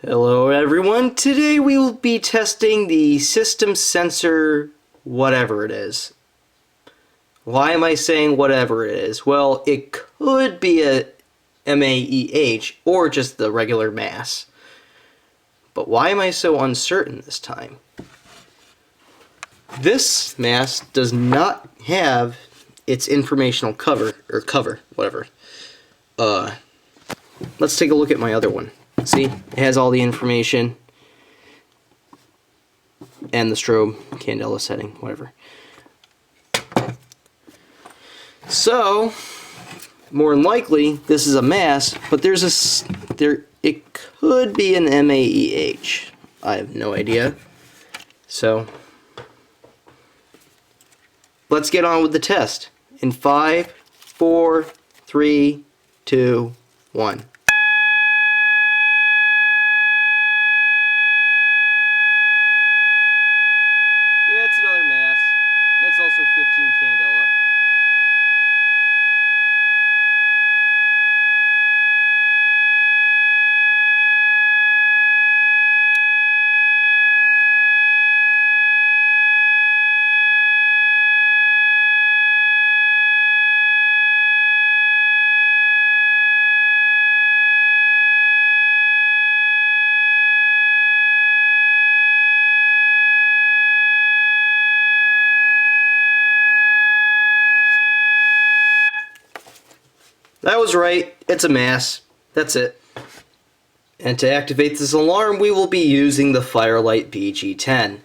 Hello everyone, today we will be testing the system sensor whatever it is. Why am I saying whatever it is? Well, it could be a MAEH or just the regular MASS. But why am I so uncertain this time? This MASS does not have its informational cover, whatever. Let's take a look at my other one. See, it has all the information and the strobe candela setting, whatever. So, more than likely, this is a MASS, but it could be an MAEH. I have no idea. So, let's get on with the test. In 5, 4, 3, 2, 1. Yeah, it's another MASS. It's also 15 candela. That was right, it's a MASS. That's it. And to activate this alarm, we will be using the Firelight BG10.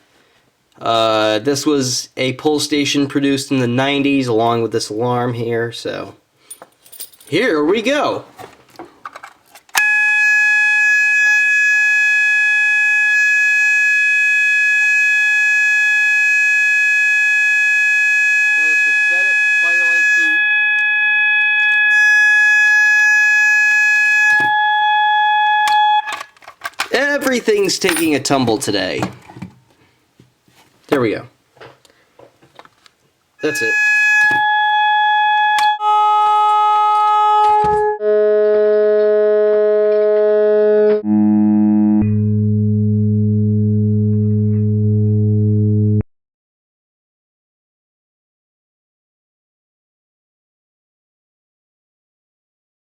This was a pull station produced in the 90s along with this alarm here, so here we go. Now let's reset it, Firelight key. Everything's taking a tumble today. There we go. That's it.